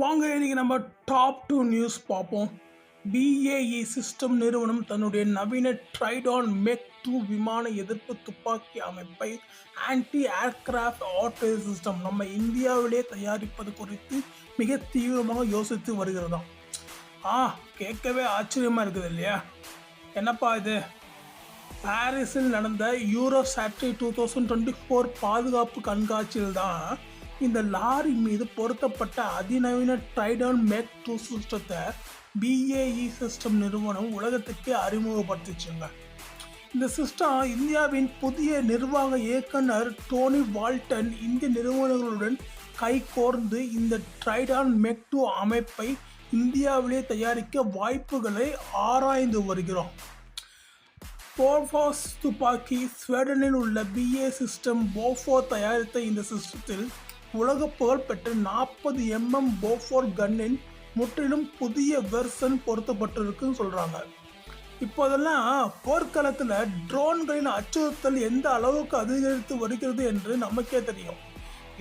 வாங்க இன்னைக்கு நம்ம டாப் 2 நியூஸ் பார்ப்போம். BAE சிஸ்டம் நிறுவனம் தன்னுடைய நவீன ட்ரைடான் மெக் 2 விமான எதிர்ப்பு துப்பாக்கி அமைப்பை ஆன்டி ஏர்கிராஃப்ட் ஆர்டிலரி சிஸ்டம் நம்ம இந்தியாவிலே தயாரிப்பது குறித்து மிக தீவிரமாக யோசித்து வருகிறதாம். கேட்கவே ஆச்சரியமா இருக்குது இல்லையா? என்னப்பா இது? பாரிஸில் நடந்த யூரோ சாட்ரி 2024 பாதுகாப்பு கண்காட்சியில் தான் இந்த லாரி மீது பொருத்தப்பட்ட அதிநவீன ட்ரைடான் மெக் 2 சிஸ்டத்தை BAE சிஸ்டம் நிறுவனம் உலகத்துக்கே அறிமுகப்படுத்திச்சுங்க. இந்த சிஸ்டம் இந்தியாவின் புதிய நிர்வாக இயக்குனர் டோனி வால்டன் இந்திய நிறுவனங்களுடன் கைகோர்ந்து இந்த ட்ரைடான் மெக் 2 அமைப்பை இந்தியாவிலே தயாரிக்க வாய்ப்புகளை ஆராய்ந்து வருகிறோம். போஃபோர்ஸ் துப்பாக்கி ஸ்வீடனில் உள்ள BAE சிஸ்டம் போஃபோர் தயாரித்த இந்த சிஸ்டத்தில் உலக புகழ்பெற்ற 40 போஃபோர் கன்னின் முற்றிலும் புதிய வெர்சன் பொருத்தப்பட்டிருக்குன்னு சொல்கிறாங்க. இப்போதெல்லாம் போர்க்களத்தில் ட்ரோன்களின் அச்சுறுத்தல் எந்த அளவுக்கு அதிகரித்து வருகிறது என்று நமக்கே தெரியும்.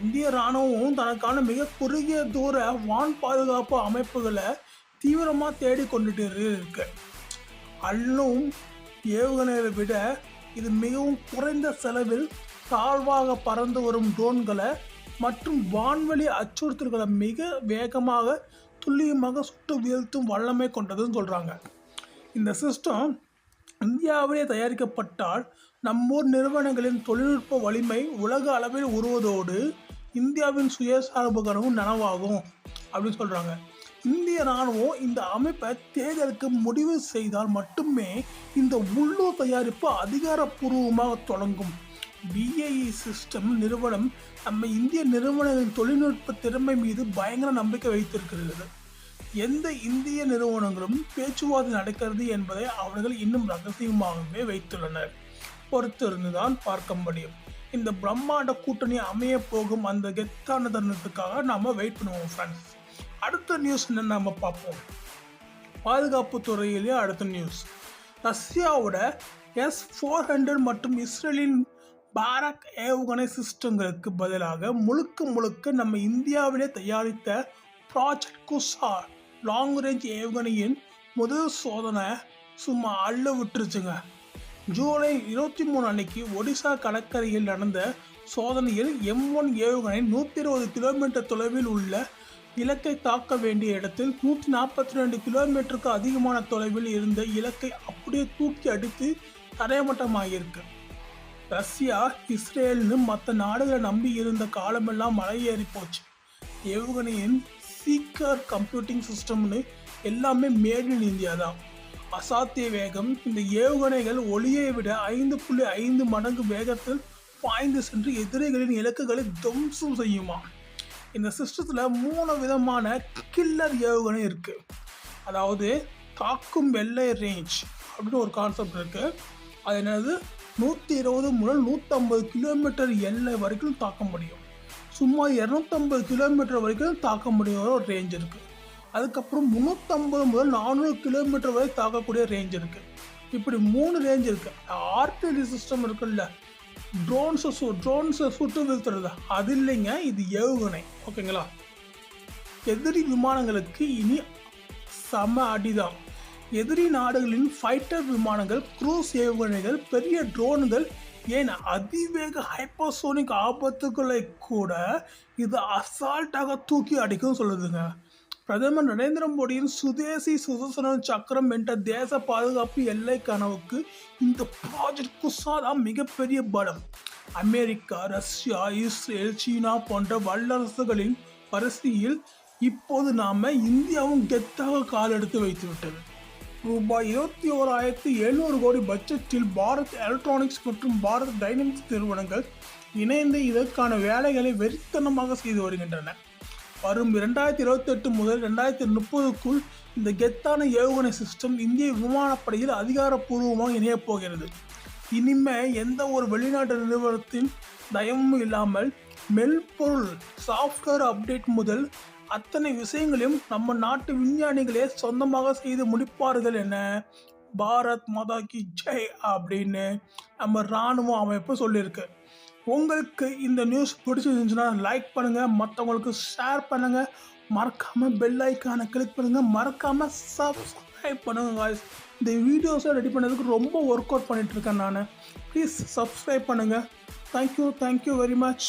இந்திய இராணுவமும் தனக்கான மிக குறுகிய தூர வான் பாதுகாப்பு அமைப்புகளை தீவிரமாக தேடிக்கொண்டுட்டு இருக்கு. அல்லும் ஏவுகணைகளை விட இது மிகவும் குறைந்த செலவில் தாழ்வாக பறந்து வரும் ட்ரோன்களை மற்றும் வான்வெளி அச்சுறுத்தல்களை மிக வேகமாக துல்லியமாக சுட்டு வீழ்த்தும் வல்லமை கொண்டதுன்னு சொல்கிறாங்க. இந்த சிஸ்டம் இந்தியாவிலே தயாரிக்கப்பட்டால் நம்மூர் நிறுவனங்களின் தொழில்நுட்ப வலிமை உலக அளவில் உருவதோடு இந்தியாவின் சுயசார்பு கனவும் நனவாகும் அப்படின்னு சொல்கிறாங்க. இந்திய இராணுவம் இந்த அமைப்பை தேர்தலுக்கு முடிவு செய்தால் மட்டுமே இந்த உள்ளூர் தயாரிப்பு அதிகாரப்பூர்வமாக தொடங்கும். BAE சிஸ்டம் நிறுவனம் நம்ம இந்திய நிறுவனங்களின் தொழில்நுட்ப திறமை மீது பயங்கர நம்பிக்கை வைத்திருக்கிறது. எந்த இந்திய நிறுவனங்களும் பேச்சுவார்த்தை நடக்கிறது என்பதை அவர்கள் இன்னும் ரகசியமாகவே வைத்துள்ளனர். பொறுத்திருந்துதான் பார்க்க முடியும். இந்த பிரம்மாண்ட கூட்டணி அமைய போகும் அந்த கெத்தான தருணத்துக்காக நாம வெயிட் பண்ணுவோம் ஃப்ரெண்ட்ஸ். அடுத்த நியூஸ் என்ன நம்ம பார்ப்போம். பாதுகாப்பு துறையிலேயே அடுத்த நியூஸ், ரஷ்யாவோட S-400 மற்றும் இஸ்ரேலின் பாரக் ஏவுகணை சிஸ்டங்களுக்கு பதிலாக முழுக்க நம்ம இந்தியாவிலே தயாரித்த ப்ராஜெக்ட் குசார் லாங் ரேஞ்ச் ஏவுகணையின் முதல் சோதனை சும்மா அள்ள விட்டுருச்சுங்க. ஜூலை 23 அன்னைக்கு ஒடிசா கடற்கரையில் நடந்த சோதனையில் M1 ஏவுகணை 120 கிலோமீட்டர் தொலைவில் உள்ள இலக்கை தாக்க வேண்டிய இடத்தில் 142 கிலோமீட்டருக்கு அதிகமான தொலைவில் இருந்த இலக்கை அப்படியே தூக்கி அடித்து தரைமட்டமாகியிருக்கு. ரஷ்யா இஸ்ரேல்னு மற்ற நாடுகளை நம்பி இருந்த காலமெல்லாம் மலையேறி போச்சு. ஏவுகணையின் சீக்கர் கம்ப்யூட்டிங் சிஸ்டம்னு எல்லாமே மேட் இன் இந்தியா தான். அசாத்திய வேகம். இந்த ஏவுகணைகள் ஒளியை விட 5.5 மடங்கு வேகத்தில் பாய்ந்து சென்று எதிரிகளின் இலக்குகளை துவம்சம் செய்யுமா. இந்த சிஸ்டத்தில் 3 விதமான கில்லர் ஏவுகணை இருக்குது. அதாவது தாக்கும் எல்லை ரேஞ்ச் அப்படின்னு ஒரு கான்செப்ட் இருக்குது. அது என்னது, 120 முதல் 150 கிலோமீட்டர் எல்லை வரைக்கும் தாக்க முடியும். சும்மா 250 கிலோமீட்டர் வரைக்கும் தாக்க முடியும் ஒரு ரேஞ்ச் இருக்குது. அதுக்கப்புறம் 350 முதல் 400 கிலோமீட்டர் வரை தாக்கக்கூடிய ரேஞ்ச் இருக்குது. இப்படி 3 ரேஞ்ச் இருக்குது. ஆர்டிலரி சிஸ்டம் இருக்குல்ல, ட்ரோன்ஸை சுட்டு வீழ்த்துறது, அது இல்லைங்க, இது ஏவுகணை. ஓகேங்களா? எதிரி விமானங்களுக்கு இனி சம அடிதான். எதிரி நாடுகளின் ஃபைட்டர் விமானங்கள், குரூஸ் ஏவுகணைகள், பெரிய ட்ரோன்கள், ஏன் அதிவேக ஹைப்பர்சோனிக் ஆபத்துக்களை கூட இது அசால்ட்டாக தூக்கி அடிக்கும் சொல்லுதுங்க. பிரதமர் நரேந்திர மோடியின் சுதேசி சுதர்சன சக்கரம் என்ற தேச பாதுகாப்பு எல்லை கனவுக்கு இந்த ப்ராஜெக்ட் குசார் தான் மிகப்பெரிய பலம். அமெரிக்கா, ரஷ்யா, இஸ்ரேல், சீனா போன்ற வல்லரசுகளின் வரிசையில் இப்போது நாம இந்தியாவும் கெத்தாக கால் எடுத்து வைத்து விட்டது. ரூபாய் 21,700 கோடி பட்ஜெட்டில் பாரத் எலக்ட்ரானிக்ஸ் மற்றும் பாரத் டைனமிக்ஸ் நிறுவனங்கள் இணைந்து இதற்கான வேலைகளை வெறித்தனமாக செய்து வருகின்றன. வரும் 2028 முதல் 2030க்குள் இந்த கெத்தான ஏவுகணை சிஸ்டம் இந்திய விமானப்படையில் அதிகாரப்பூர்வமாக இணையப் போகிறது. இனிமே எந்த ஒரு வெளிநாட்டு நிறுவனத்தின் தயமும் இல்லாமல் மென்பொருள் சாஃப்ட்வேர் அப்டேட் முதல் அத்தனை விஷயங்களையும் நம்ம நாட்டு விஞ்ஞானிகளே சொந்தமாக செய்து முடிப்பார்கள் என பாரத் மாதா கி ஜெய் அப்படின்னு நம்ம இராணுவ அமைப்பு சொல்லியிருக்கு. உங்களுக்கு இந்த நியூஸ் பிடிச்சிருந்துச்சுன்னா லைக் பண்ணுங்கள், மற்றவங்களுக்கு ஷேர் பண்ணுங்கள். மறக்காமல் பெல் ஐக்கானை கிளிக் பண்ணுங்கள், மறக்காமல் சப்ஸ்கிரைப் பண்ணுங்கள் காய்ஸ். இந்த வீடியோஸை ரெடி பண்ணதுக்கு ரொம்ப ஒர்க் அவுட் பண்ணிகிட்ருக்கேன் நான். ப்ளீஸ் சப்ஸ்கிரைப் பண்ணுங்கள். Thank you very much.